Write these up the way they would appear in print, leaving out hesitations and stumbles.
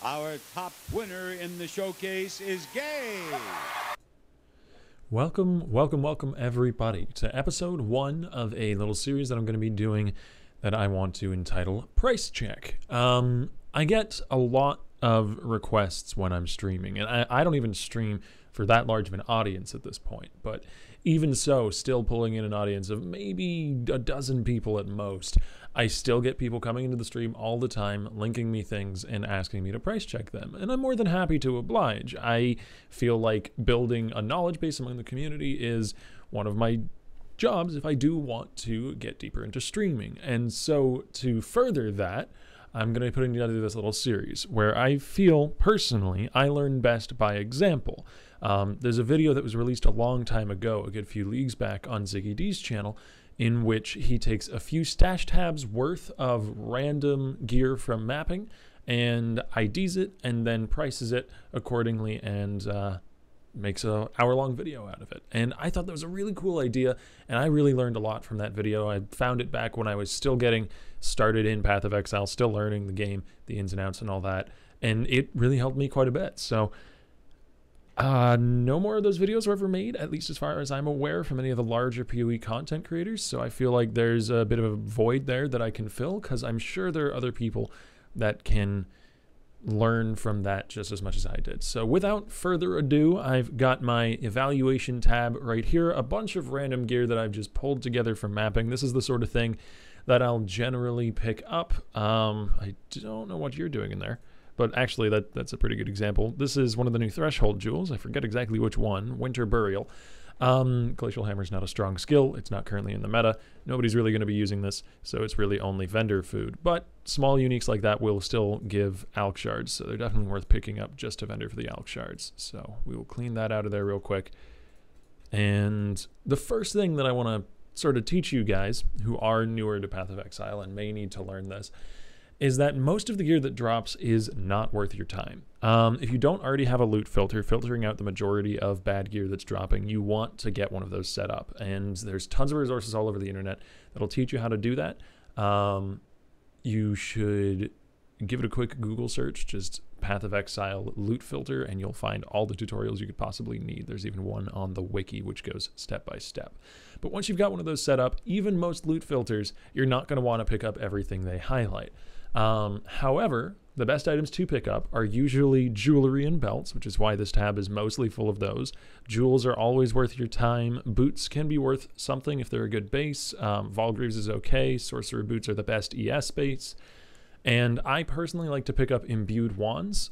Our top winner in the showcase is Gay. Welcome everybody to episode 1 of a little series that I'm going to be doing that I want to entitle Price Check. I get a lot of requests when I'm streaming, and I don't even stream for that large of an audience at this point, but even so, still pulling in an audience of maybe a dozen people at most, I still get people coming into the stream all the time, linking me things and asking me to price check them, and I'm more than happy to oblige. I feel like building a knowledge base among the community is one of my jobs if I do want to get deeper into streaming, and so to further that, I'm going to be putting together this little series where I feel, personally, I learn best by example. There's a video that was released a long time ago, a good few leagues back, on Ziggy D's channel, in which he takes a few stash tabs worth of random gear from mapping and IDs it and then prices it accordingly and makes an hour-long video out of it. And I thought that was a really cool idea, and I really learned a lot from that video. I found it back when I was still getting started in Path of Exile, still learning the game, the ins and outs and all that, and it really helped me quite a bit. So no more of those videos were ever made, at least as far as I'm aware, from any of the larger PoE content creators, so I feel like there's a bit of a void there that I can fill, because I'm sure there are other people that can learn from that just as much as I did. So without further ado, I've got my evaluation tab right here, a bunch of random gear that I've just pulled together from mapping. This is the sort of thing that I'll generally pick up. I don't know what you're doing in there, but actually that's a pretty good example. This is one of the new Threshold jewels. I forget exactly which one, Winter Burial. Glacial Hammer's not a strong skill. It's not currently in the meta. Nobody's really going to be using this, so it's really only vendor food. But small uniques like that will still give Alk Shards, so they're definitely worth picking up just to vendor for the Alk Shards. So we will clean that out of there real quick. And the first thing that I want to sort of teach you guys who are newer to Path of Exile and may need to learn this is that most of the gear that drops is not worth your time. If you don't already have a loot filter, filtering out the majority of bad gear that's dropping, you want to get one of those set up. And there's tons of resources all over the internet that'll teach you how to do that. You should give it a quick Google search, just Path of Exile loot filter, and you'll find all the tutorials you could possibly need. There's even one on the wiki which goes step by step. But once you've got one of those set up, even most loot filters, you're not going to want to pick up everything they highlight. However, the best items to pick up are usually jewelry and belts, which is why this tab is mostly full of those. Jewels are always worth your time. Boots can be worth something if they're a good base. Volgreaves is okay. Sorcerer boots are the best ES base. And I personally like to pick up imbued wands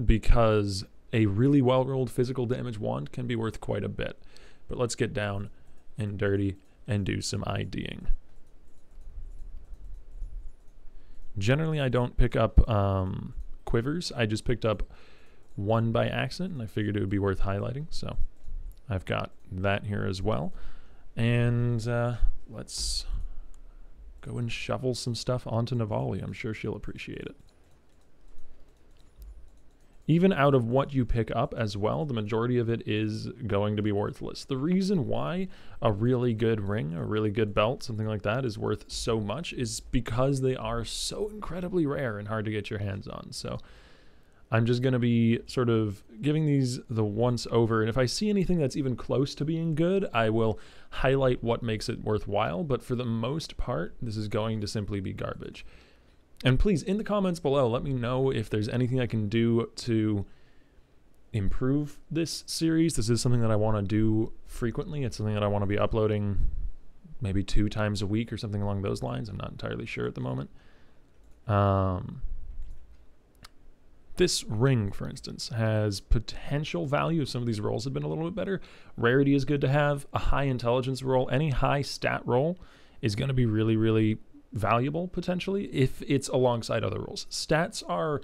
because a really well-rolled physical damage wand can be worth quite a bit. But let's get down and dirty and do some IDing. Generally, I don't pick up quivers. I just picked up one by accident, and I figured it would be worth highlighting. So I've got that here as well. And let's go and shovel some stuff onto Navali. I'm sure she'll appreciate it. Even out of what you pick up as well, the majority of it is going to be worthless. The reason why a really good ring, a really good belt, something like that is worth so much is because they are so incredibly rare and hard to get your hands on. So I'm just going to be sort of giving these the once over, and if I see anything that's even close to being good, I will highlight what makes it worthwhile, but for the most part, this is going to simply be garbage. And please, in the comments below, let me know if there's anything I can do to improve this series. This is something that I want to do frequently. It's something that I want to be uploading maybe 2 times a week or something along those lines. I'm not entirely sure at the moment. This ring, for instance, has potential value if some of these rolls have been a little bit better. Rarity is good to have. A high intelligence roll, any high stat roll is going to be really, really valuable potentially if it's alongside other rolls. Stats are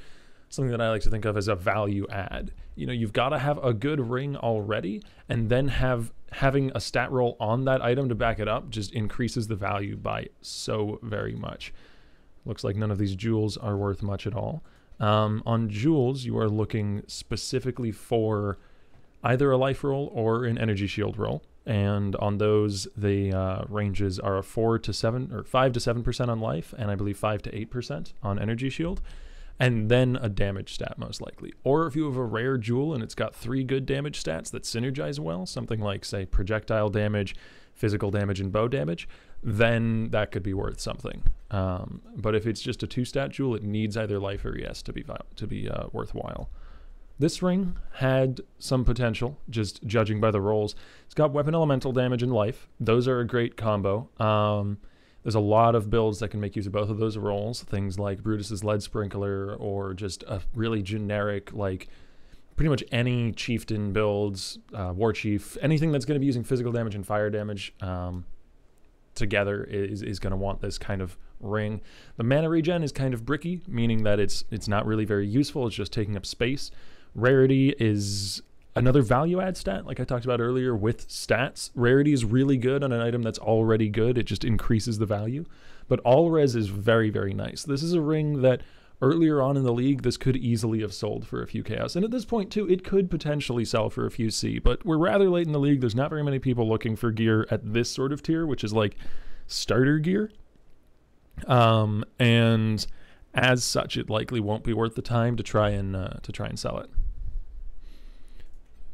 something that I like to think of as a value add. You know, you've got to have a good ring already, and then having a stat roll on that item to back it up just increases the value by so very much. Looks like none of these jewels are worth much at all. On jewels, you are looking specifically for either a life roll or an energy shield roll. And on those, the ranges are a 4 to 7 or 5 to 7% on life, and I believe 5 to 8% on energy shield. and then a damage stat most likely. Or if you have a rare jewel and it's got 3 good damage stats that synergize well, something like, say, projectile damage, physical damage, and bow damage, then that could be worth something. But if it's just a 2-stat jewel, it needs either life or ES to be worthwhile. This ring had some potential, just judging by the rolls. It's got weapon elemental damage and life. Those are a great combo. There's a lot of builds that can make use of both of those rolls. Things like Brutus's Lead Sprinkler, or just a really generic, like pretty much any chieftain builds, war chief, anything that's going to be using physical damage and fire damage together is going to want this kind of ring. The mana regen is kind of bricky, meaning that it's not really very useful. It's just taking up space. Rarity is another value add stat, like I talked about earlier with stats. Rarity is really good on an item that's already good. It just increases the value. But all res is very, very nice. This is a ring that earlier on in the league, this could easily have sold for a few chaos. And at this point too, it could potentially sell for a few C, but we're rather late in the league. There's not very many people looking for gear at this sort of tier, which is like starter gear. And as such, it likely won't be worth the time to try and sell it.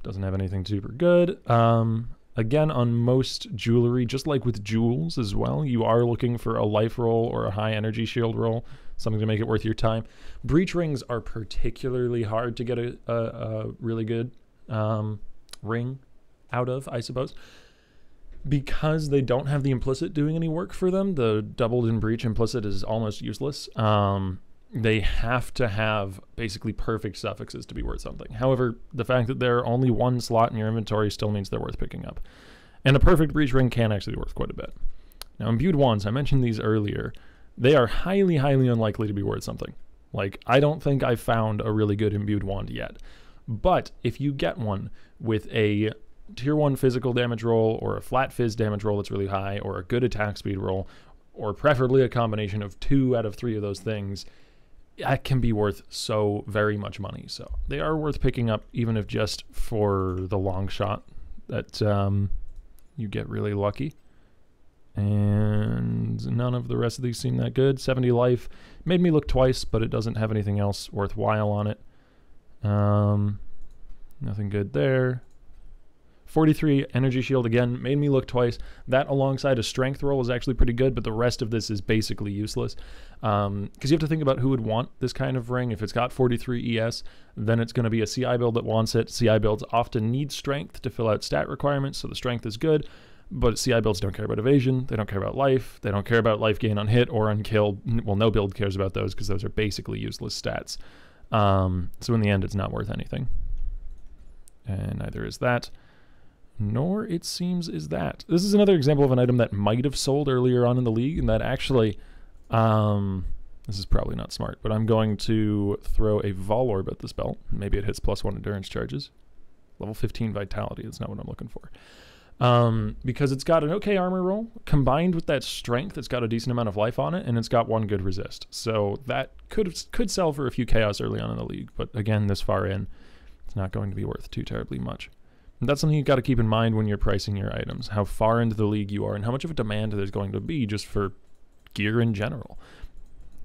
Doesn't have anything super good. Again, on most jewelry, just like with jewels as well, you are looking for a life roll or a high energy shield roll, something to make it worth your time. Breach rings are particularly hard to get a really good ring out of, I suppose, because they don't have the implicit doing any work for them. The doubled in breach implicit is almost useless. They have to have basically perfect suffixes to be worth something. However, the fact that there are only 1 slot in your inventory still means they're worth picking up. And a perfect breach ring can actually be worth quite a bit. Now, imbued wands, I mentioned these earlier. They are highly, highly unlikely to be worth something. Like, I don't think I've found a really good imbued wand yet. But if you get one with a tier 1 physical damage roll, or a flat fizz damage roll that's really high, or a good attack speed roll, or preferably a combination of 2 out of 3 of those things, that can be worth so very much money. So they are worth picking up, even if just for the long shot that you get really lucky. And none of the rest of these seem that good. 70 life made me look twice, but it doesn't have anything else worthwhile on it. Nothing good there. 43 energy shield, again, made me look twice. That alongside a strength roll is actually pretty good, but the rest of this is basically useless. Because you have to think about who would want this kind of ring. If it's got 43 ES, then it's going to be a CI build that wants it. CI builds often need strength to fill out stat requirements, so the strength is good. But CI builds don't care about evasion, they don't care about life, they don't care about life gain on hit or on kill. Well, no build cares about those because those are basically useless stats. So in the end, it's not worth anything. And neither is that. Nor, it seems, is that. This is another example of an item that might have sold earlier on in the league, and that actually, this is probably not smart, but I'm going to throw a Vol Orb at this belt. Maybe it hits +1 endurance charges. Level 15 vitality, that's not what I'm looking for. Because it's got an okay armor roll, combined with that strength, it's got a decent amount of life on it, and it's got 1 good resist. So that could sell for a few chaos early on in the league, but again, this far in, it's not going to be worth too terribly much. And that's something you've got to keep in mind when you're pricing your items, how far into the league you are and how much of a demand there's going to be just for gear in general.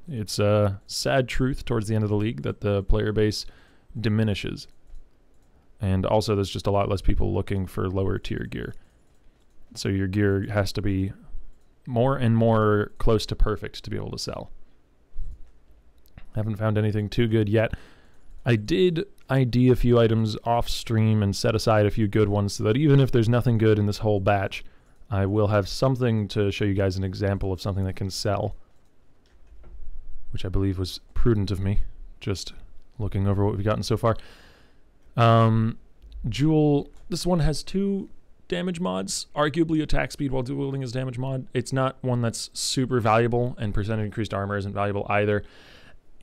It's a sad truth towards the end of the league that the player base diminishes. And also there's just a lot less people looking for lower tier gear. So your gear has to be more and more close to perfect to be able to sell. Haven't found anything too good yet. I did ID a few items off stream and set aside a few good ones so that even if there's nothing good in this whole batch, I will have something to show you guys an example of something that can sell, which I believe was prudent of me, just looking over what we've gotten so far. Jewel, this one has 2 damage mods, arguably attack speed while dual wielding is damage mod. It's not one that's super valuable, and percent increased armor isn't valuable either.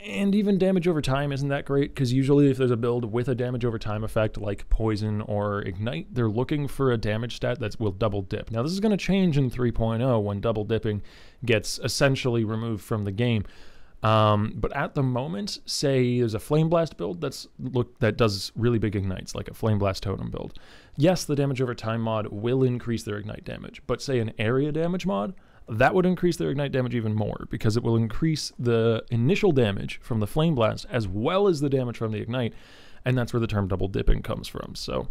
And even damage over time isn't that great, because usually if there's a build with a damage over time effect like poison or ignite, they're looking for a damage stat that will double dip. Now this is going to change in 3.0 when double dipping gets essentially removed from the game. But at the moment, say there's a Flame Blast build that does really big ignites, like a Flame Blast Totem build. Yes, the damage over time mod will increase their ignite damage, but say an area damage mod, that would increase their ignite damage even more, because it will increase the initial damage from the Flame Blast as well as the damage from the ignite, and that's where the term double dipping comes from. So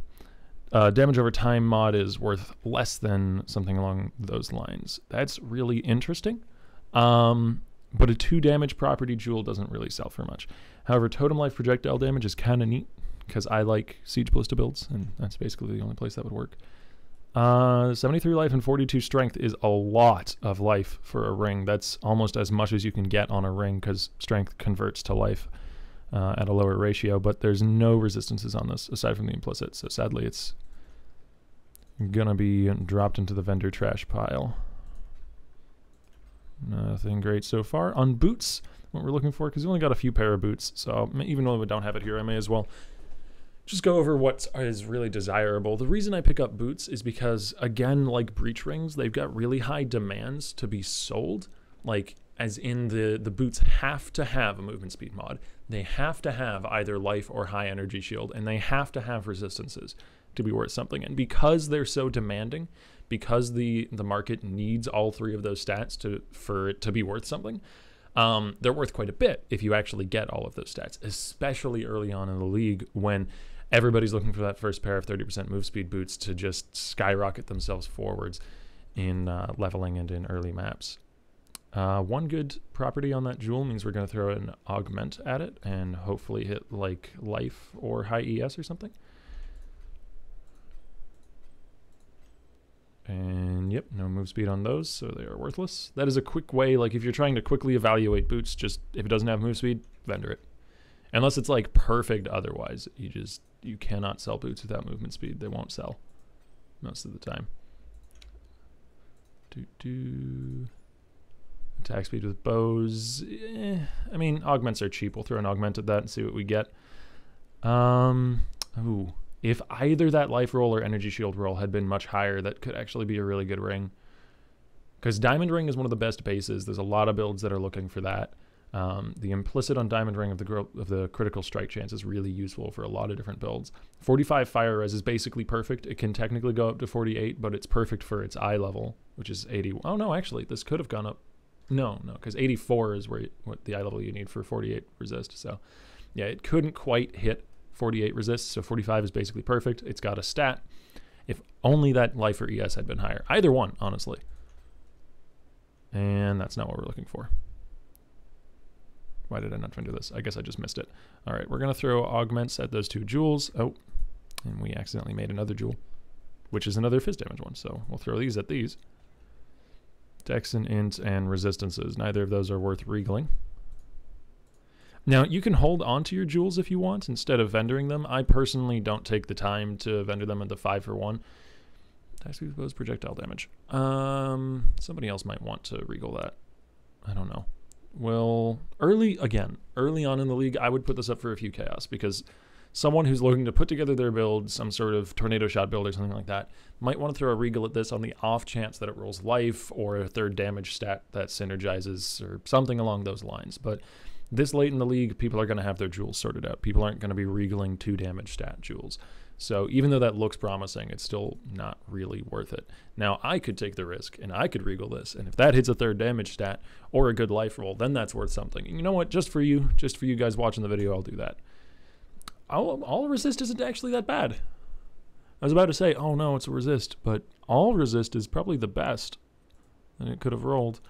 damage over time mod is worth less than something along those lines. That's really interesting. But a 2 damage property jewel doesn't really sell for much. However, totem life projectile damage is kind of neat, because I like siege ballista builds, and that's basically the only place that would work. 73 life and 42 strength is a lot of life for a ring. That's almost as much as you can get on a ring, because strength converts to life at a lower ratio, but there's no resistances on this aside from the implicit, so sadly it's gonna be dropped into the vendor trash pile. Nothing great so far. On boots, what we're looking for, because we only got a few pair of boots, so even though we don't have it here, I may as well just go over what is really desirable. The reason I pick up boots is because, again, like breach rings, they've got really high demands to be sold. Like, as in the boots have to have a movement speed mod. They have to have either life or high energy shield, and they have to have resistances to be worth something. And because they're so demanding, because the market needs all 3 of those stats for it to be worth something, they're worth quite a bit if you actually get all of those stats, especially early on in the league when everybody's looking for that first pair of 30% move speed boots to just skyrocket themselves forwards in leveling and in early maps. One good property on that jewel means we're going to throw an augment at it and hopefully hit like life or high ES or something. And yep, no move speed on those, so they are worthless. That is a quick way, like if you're trying to quickly evaluate boots, just if it doesn't have move speed, vendor it. Unless it's like perfect otherwise, you cannot sell boots without movement speed. They won't sell most of the time. Attack speed with bows. I mean, augments are cheap. We'll throw an augment at that and see what we get. Ooh. If either that life roll or energy shield roll had been much higher, that could actually be a really good ring. Because Diamond Ring is one of the best bases. There's a lot of builds that are looking for that. The implicit on Diamond Ring of the critical strike chance is really useful for a lot of different builds. 45 fire res is basically perfect. It can technically go up to 48, but it's perfect for its eye level, which is 80. Oh no, actually, this could have gone up. No, because 84 is what the eye level you need for 48 resist. So yeah, it couldn't quite hit 48 resist, so 45 is basically perfect. It's got a stat. If only that life or ES had been higher. Either one, honestly. And that's not what we're looking for. Why did I not try to do this? I guess I just missed it. All right, we're going to throw augments at those 2 jewels. Oh, and we accidentally made another jewel, which is another fizz damage one. So we'll throw these at these. Dex and int and resistances. Neither of those are worth regling. Now, you can hold onto your jewels if you want instead of vendoring them. I personally don't take the time to vendor them at the 5 for 1. Dex exposed projectile damage. Somebody else might want to regal that. I don't know. Well, early on in the league, I would put this up for a few chaos, because someone who's looking to put together their build, some sort of tornado shot build or something like that, might want to throw a regal at this on the off chance that it rolls life or a 3rd damage stat that synergizes or something along those lines. But this late in the league, people are going to have their jewels sorted out. People aren't going to be regaling 2 damage stat jewels. So even though that looks promising, it's still not really worth it. Now, I could take the risk, and I could regal this, and if that hits a 3rd damage stat or a good life roll, then that's worth something. And you know what? Just for you guys watching the video, I'll do that. All resist isn't actually that bad. I was about to say, oh no, it's a resist, but all resist is probably the best that it could have rolled.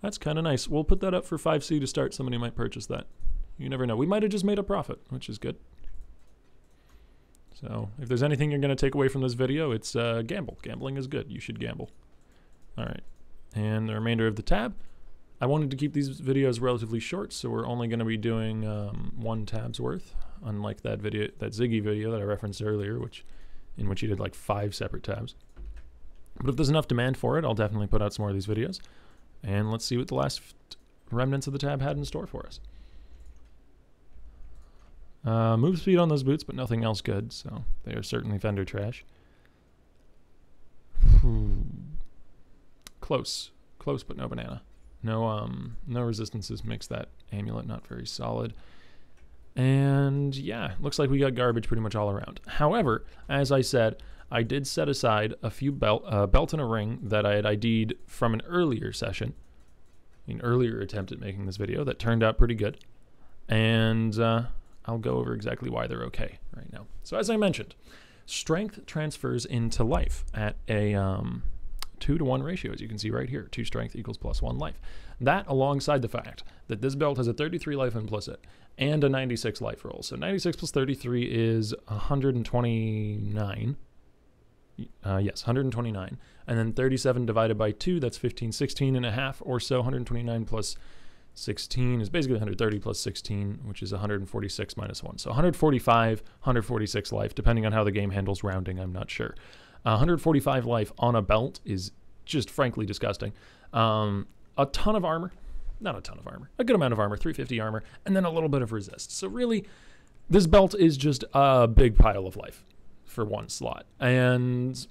That's kind of nice. We'll put that up for 5C to start. Somebody might purchase that. You never know. We might have just made a profit, which is good. So if there's anything you're going to take away from this video, it's gamble. Gambling is good. You should gamble. All right. And the remainder of the tab. I wanted to keep these videos relatively short, so we're only going to be doing 1 tab's worth, unlike that Ziggy video that I referenced earlier, in which he did like 5 separate tabs. But if there's enough demand for it, I'll definitely put out some more of these videos. And let's see what the last remnants of the tab had in store for us. Move speed on those boots, but nothing else good, so they are certainly vendor trash. Close, but no banana. No resistances makes that amulet not very solid. And And yeah, looks like we got garbage pretty much all around. However, as I said, I did set aside a few belt and a ring that I had ID'd from an earlier session, an earlier attempt at making this video that turned out pretty good. And I'll go over exactly why they're okay right now. So as I mentioned, strength transfers into life at a 2-to-1 ratio, as you can see right here. 2 strength equals +1 life. That alongside the fact that this belt has a 33 life implicit and a 96 life roll. So 96 plus 33 is 129. Yes, 129. And then 37 divided by 2, that's 15, 16 and a half or so. 129 plus 16 is basically 130 plus 16, which is 146 minus 1. So 145, 146 life, depending on how the game handles rounding, I'm not sure. 145 life on a belt is just frankly disgusting. A ton of armor. Not a ton of armor. A good amount of armor, 350 armor, and then a little bit of resist. So really, this belt is just a big pile of life for one slot. And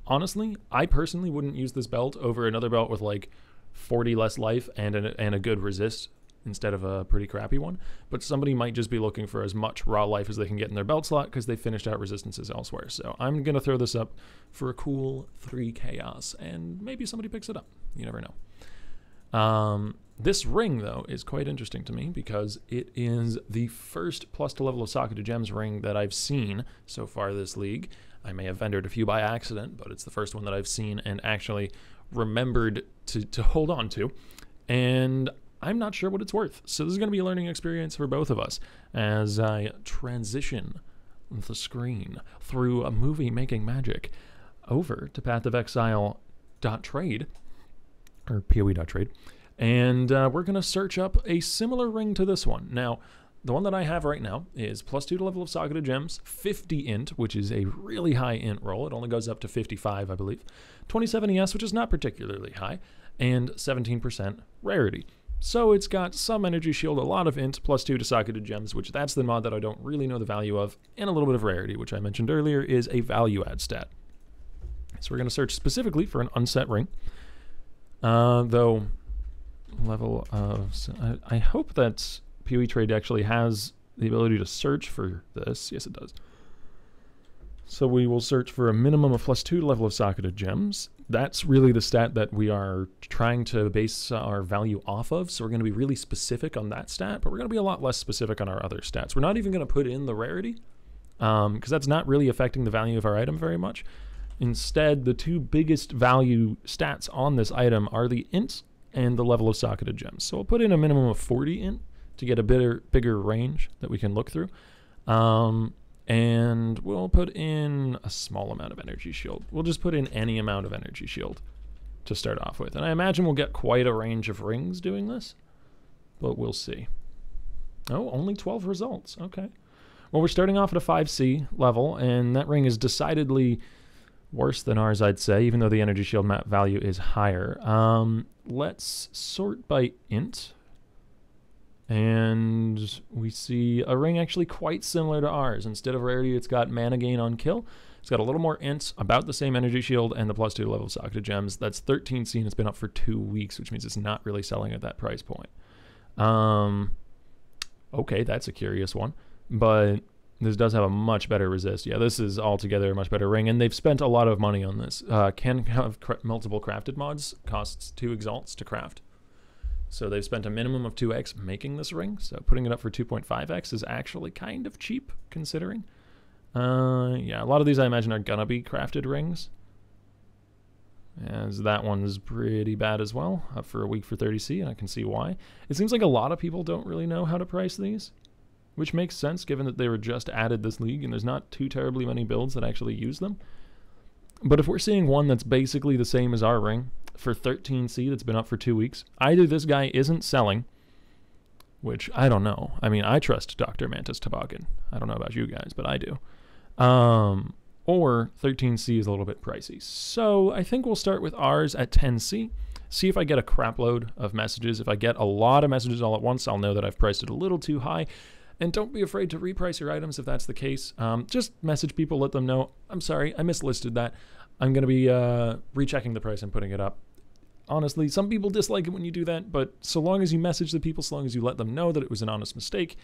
honestly, I personally wouldn't use this belt over another belt with like 40 less life and a good resist instead of a pretty crappy one. But somebody might just be looking for as much raw life as they can get in their belt slot because they finished out resistances elsewhere. So I'm going to throw this up for a cool 3 chaos, and maybe somebody picks it up. You never know. This ring, though, is quite interesting to me because it is the first plus to level of Socketed Gems ring that I've seen so far this league. I may have vendored a few by accident, but it's the first one that I've seen and actually remembered to hold on to. And I'm not sure what it's worth. So this is going to be a learning experience for both of us as I transition the screen through a movie making magic over to pathofexile.trade or PoE.trade. And we're going to search up a similar ring to this one. Now, the one that I have right now is +2 to level of Socketed Gems, 50 int, which is a really high int roll. It only goes up to 55, I believe. 27 ES, which is not particularly high, and 17% rarity. So it's got some energy shield, a lot of int, +2 to Socketed Gems, which that's the mod that I don't really know the value of, and a little bit of rarity, which I mentioned earlier is a value add stat. So we're going to search specifically for an unset ring. Though level of, I hope that PoE Trade actually has the ability to search for this. Yes, it does. So we will search for a minimum of +2 to level of Socketed Gems. That's really the stat that we are trying to base our value off of. So we're going to be really specific on that stat, but we're going to be a lot less specific on our other stats. We're not even going to put in the rarity because that's not really affecting the value of our item very much. Instead, the two biggest value stats on this item are the int and the level of Socketed Gems. So we'll put in a minimum of 40 int to get a bigger range that we can look through. And we'll put in a small amount of energy shield. We'll just put in any amount of energy shield to start off with. And I imagine we'll get quite a range of rings doing this, but we'll see. Oh, only 12 results. Okay. Well, we're starting off at a 5C level, and that ring is decidedly worse than ours, I'd say, even though the energy shield map value is higher. Let's sort by int. And we see a ring actually quite similar to ours. Instead of rarity, it's got mana gain on kill. It's got a little more int, about the same energy shield, and the +2 level of Socketed Gems. That's 13C, and it's been up for 2 weeks, which means it's not really selling at that price point. Okay, that's a curious one. But this does have a much better resist. Yeah, this is altogether a much better ring, and they've spent a lot of money on this. Can have multiple crafted mods, costs 2 exalts to craft. So they've spent a minimum of 2x making this ring, so putting it up for 2.5x is actually kind of cheap, considering. Yeah, a lot of these I imagine are gonna be crafted rings, as that one's pretty bad as well, up for a week for 30C, and I can see why. It seems like a lot of people don't really know how to price these, which makes sense given that they were just added this league, and there's not too terribly many builds that actually use them. But if we're seeing one that's basically the same as our ring, for 13C that's been up for 2 weeks, either this guy isn't selling, which I don't know. I mean, I trust Dr. Mantis Toboggan. I don't know about you guys, but I do. Or 13C is a little bit pricey. So I think we'll start with ours at 10C. See if I get a crap load of messages. If I get a lot of messages all at once, I'll know that I've priced it a little too high. And don't be afraid to reprice your items if that's the case. Just message people, let them know, I'm sorry, I mislisted that. I'm going to be rechecking the price and putting it up. Honestly, some people dislike it when you do that, but so long as you message the people, so long as you let them know that it was an honest mistake,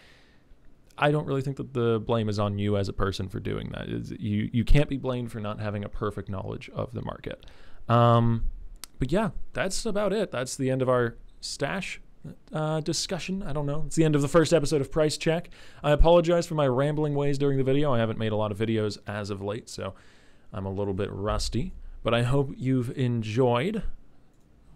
I don't really think that the blame is on you as a person for doing that. You can't be blamed for not having a perfect knowledge of the market. But yeah, that's about it. That's the end of our stash discussion. I don't know. It's the end of the first episode of Price Check. I apologize for my rambling ways during the video. I haven't made a lot of videos as of late, so I'm a little bit rusty. But I hope you've enjoyed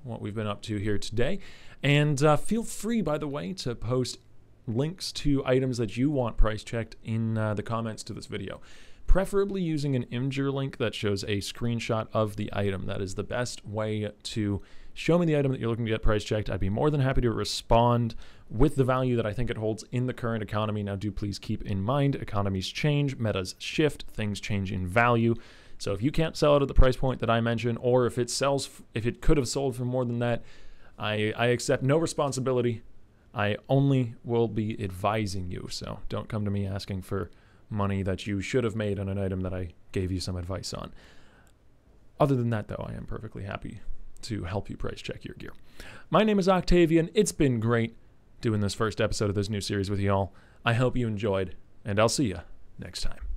what we've been up to here today. And feel free, by the way, to post links to items that you want price checked in the comments to this video. Preferably using an Imgur link that shows a screenshot of the item. That is the best way to show me the item that you're looking to get price checked. I'd be more than happy to respond with the value that I think it holds in the current economy. Now, do please keep in mind, economies change, metas shift, things change in value. So if you can't sell it at the price point that I mentioned, or if it could have sold for more than that, I accept no responsibility. I only will be advising you. So don't come to me asking for money that you should have made on an item that I gave you some advice on. Other than that, though, I am perfectly happy to help you price check your gear. My name is Octavian. It's been great doing this first episode of this new series with y'all. I hope you enjoyed, and I'll see you next time.